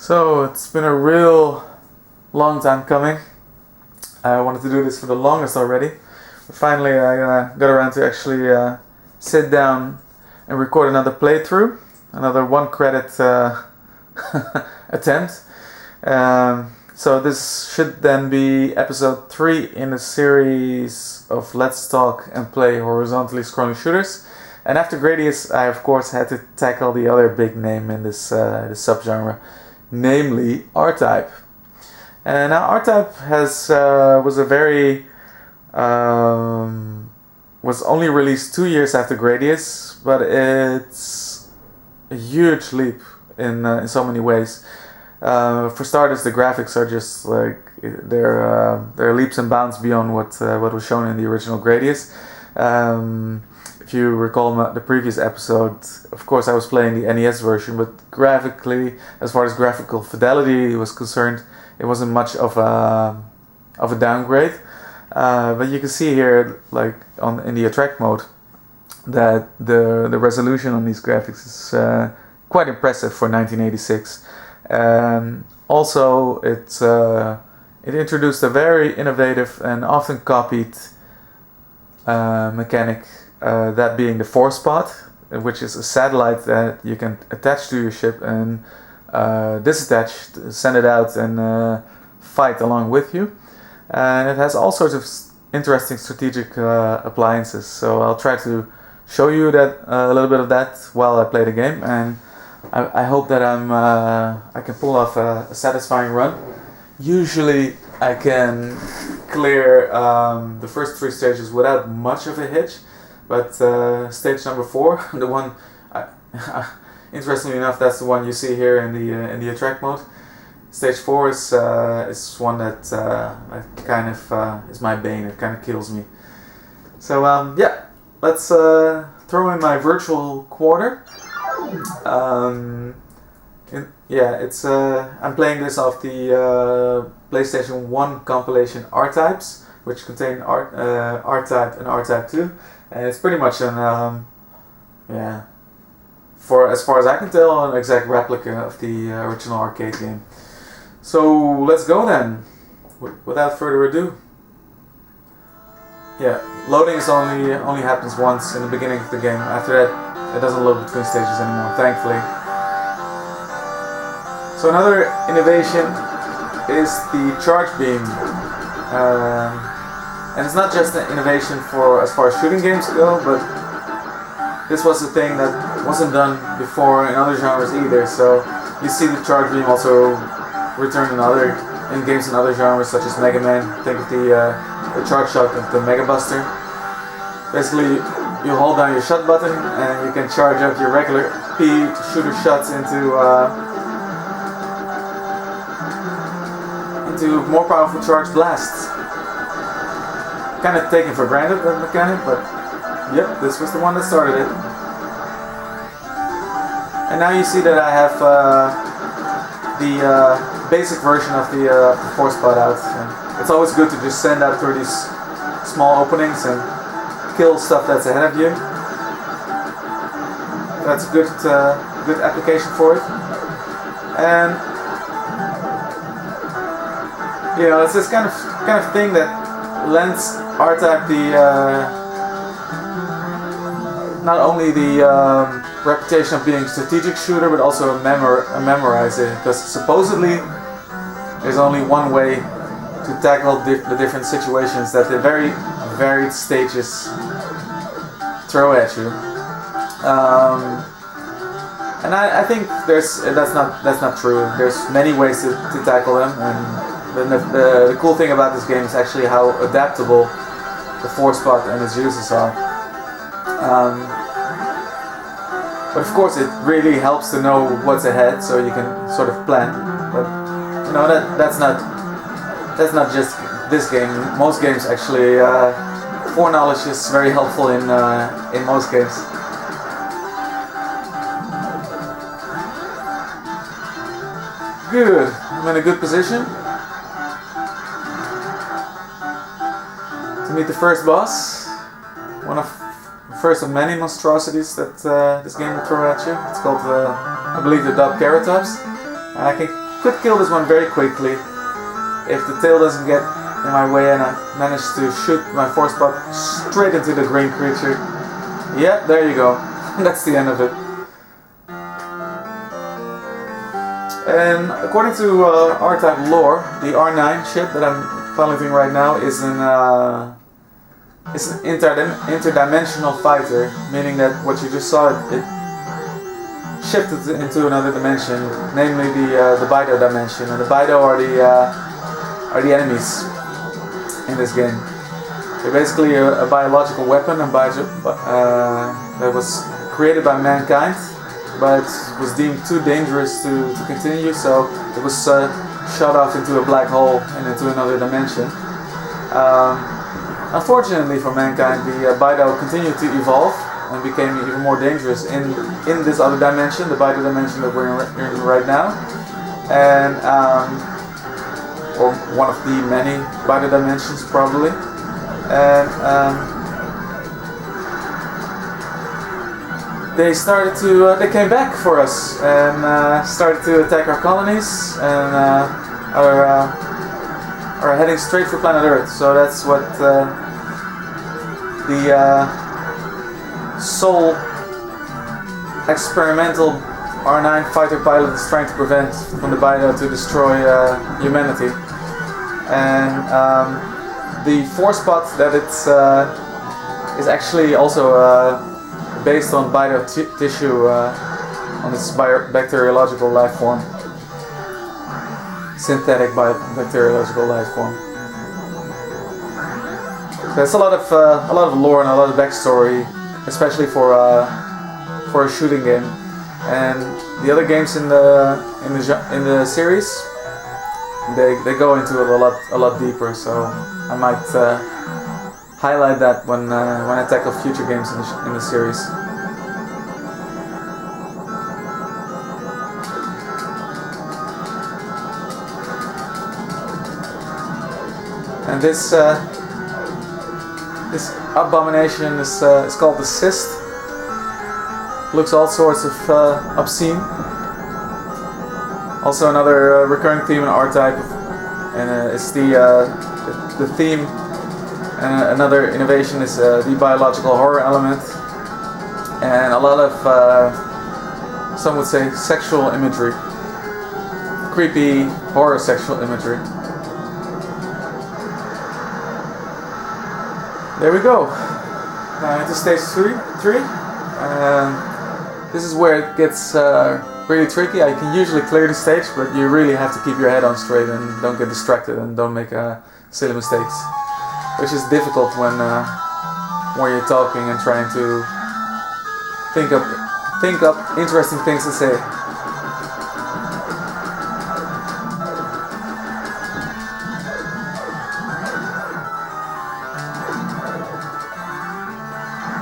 So it's been a real long time coming. I wanted to do this for the longest already. But finally I got around to actually sit down and record another playthrough. Another one credit attempt. So this should then be episode 3 in a series of Let's Talk and Play horizontally scrolling shooters. And after Gradius, I of course had to tackle the other big name in this subgenre, namely R-Type. And now R-Type was only released 2 years after Gradius, but it's a huge leap in so many ways. For starters, the graphics are just like they're leaps and bounds beyond what was shown in the original Gradius. If you recall the previous episode, of course I was playing the NES version, but graphically, as far as graphical fidelity was concerned, it wasn't much of a downgrade. But you can see here, like in the attract mode, that the resolution on these graphics is quite impressive for 1986. Also, it introduced a very innovative and often copied mechanic, that being the force pod, which is a satellite that you can attach to your ship and disattach, send it out and fight along with you. And it has all sorts of interesting strategic appliances. So I'll try to show you that a little bit of that while I play the game, and I hope that I can pull off a satisfying run. Usually I can clear the first 3 stages without much of a hitch, but stage number 4, the one, interestingly enough, that's the one you see here in the attract mode. Stage 4 is one that kind of is my bane. It kind of kills me. So yeah, let's throw in my virtual quarter. I'm playing this off the PlayStation 1 compilation R-Types, which contain R-Type and R-Type 2, and it's pretty much an for as far as I can tell, an exact replica of the original arcade game. So let's go then, without further ado. Yeah, loading is only happens once in the beginning of the game. After that, it doesn't load between stages anymore, thankfully. So another innovation is the charge beam, and it's not just an innovation for as far as shooting games go, but this was a thing that wasn't done before in other genres either. So you see the charge beam also returned in games in other genres such as Mega Man. Think of the charge shot of the Mega Buster. Basically, you hold down your shot button and you can charge up your regular P shooter shots into more powerful charge blasts. Kind of taken for granted, that mechanic, but yep, this was the one that started it. And now you see that I have the basic version of the force pod out. And it's always good to just send out through these small openings and kill stuff that's ahead of you. That's a good application for it. And you know, it's this kind of thing that lends R-Type not only the reputation of being a strategic shooter, but also a memoriser, because supposedly there's only one way to tackle the different situations that the very varied stages throw at you. And I think that's not true. There's many ways to tackle them, and the cool thing about this game is actually how adaptable the force pod and its uses are. But of course, it really helps to know what's ahead, so you can sort of plan. But you know, that's not just this game. Most games actually, foreknowledge is very helpful in most games. Good. I'm in a good position to meet the first boss. One of first of many monstrosities that this game will throw at you. It's called, I believe, the Dub Keratops. And I can could kill this one very quickly if the tail doesn't get in my way and I manage to shoot my force spot straight into the green creature. Yeah, there you go. That's the end of it. And according to R-Type lore, the R9 ship that I'm piloting right now is an interdimensional fighter, meaning that what you just saw, it shifted into another dimension, namely the Bido dimension. And the Bido are the enemies in this game. They're basically a biological weapon that was created by mankind, but was deemed too dangerous to continue, so it was shot off into a black hole and into another dimension. Unfortunately for mankind, the Bido continued to evolve and became even more dangerous in this other dimension, the Bido dimension that we're in right now, and or one of the many Bido dimensions probably. And they came back for us and started to attack our colonies and are heading straight for planet Earth. So that's what the sole experimental R9 fighter pilot is trying to prevent from the Bido to destroy humanity. And the force spot that it's is actually also based on Bido tissue, on this bacteriological life form, synthetic bacteriological life form. There's a lot of lore and a lot of backstory, especially for a shooting game. And the other games in the series, they go into it a lot deeper. So I might highlight that when I tackle future games in the series. And this abomination is called the Cyst. Looks all sorts of obscene. Also another recurring theme in R-Type, and it's the theme. Another innovation is the biological horror element, and a lot of some would say sexual imagery, creepy horror sexual imagery. There we go. Now into stage 3. This is where it gets really tricky. I can usually clear the stage, but you really have to keep your head on straight and don't get distracted and don't make silly mistakes, which is difficult when you're talking and trying to think up interesting things to say.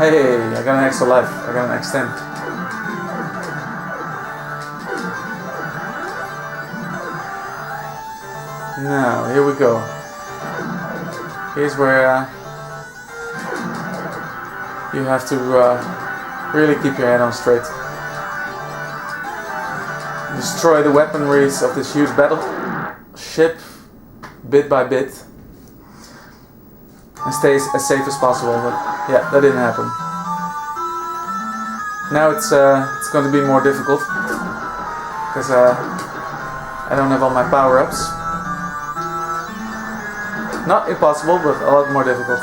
Hey, I got an extra life. I got an extend. Now, here we go. Here's where you have to really keep your head on straight. Destroy the weaponries of this huge battleship bit by bit. And stay as safe as possible, but yeah, that didn't happen. Now it's going to be more difficult because I don't have all my power-ups. Not impossible, but a lot more difficult.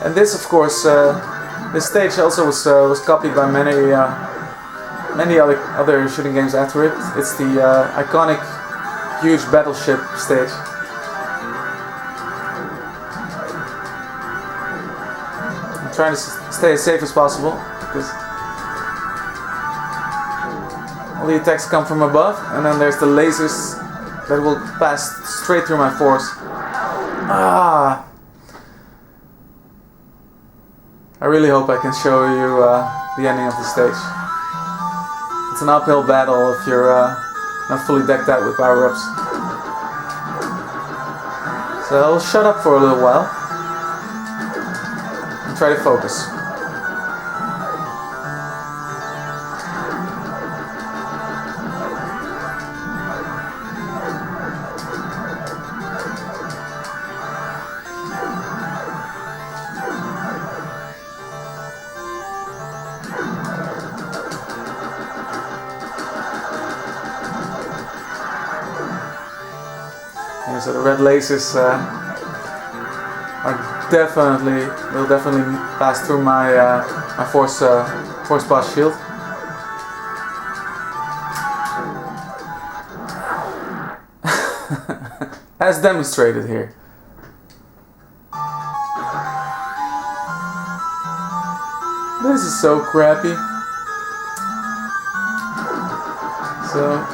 And this, of course, this stage also was copied by many other shooting games after it. It's the iconic huge battleship stage. I'm trying to stay as safe as possible because all the attacks come from above, and then there's the lasers that will pass straight through my force. I really hope I can show you the ending of the stage. It's an uphill battle if you're not fully decked out with power-ups. So I'll shut up for a little while and try to focus. Yeah, so the red lasers will definitely pass through my my force pass shield. As demonstrated here. This is so crappy. So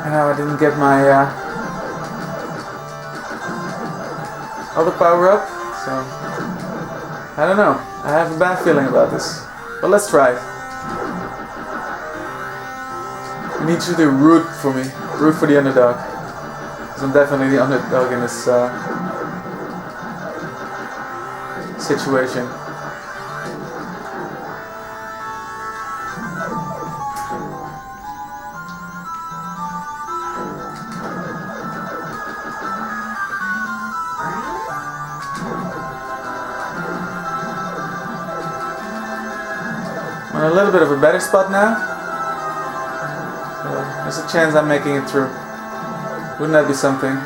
and now I didn't get my other power up, so I don't know. I have a bad feeling about this, but let's try it. I need you to root for me, root for the underdog, because I'm definitely the underdog in this situation. I'm in a little bit of a better spot now, so there's a chance I'm making it through. Wouldn't that be something?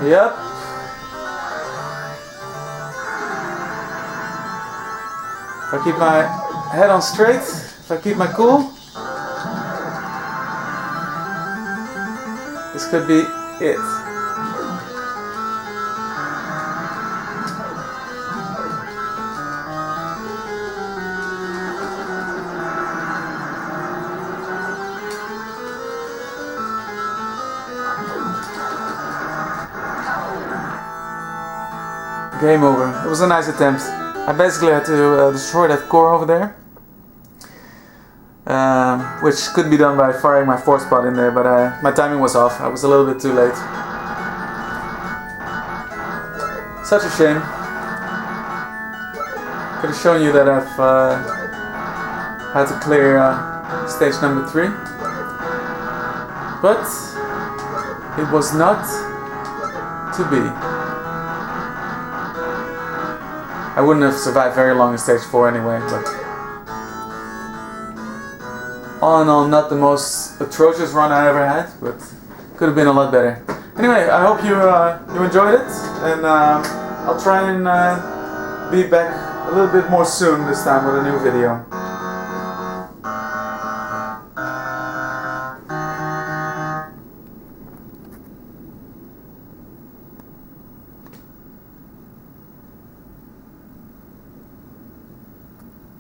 Yep. If I keep my head on straight, if I keep my cool, this could be it. Game over. It was a nice attempt. I basically had to destroy that core over there, which could be done by firing my force pod in there, but my timing was off. I was a little bit too late. Such a shame. Could have shown you that I've had to clear stage number 3, but it was not to be. I wouldn't have survived very long in stage 4 anyway, but all in all, not the most atrocious run I ever had, but could have been a lot better. Anyway, I hope you enjoyed it, and I'll try and be back a little bit more soon this time with a new video.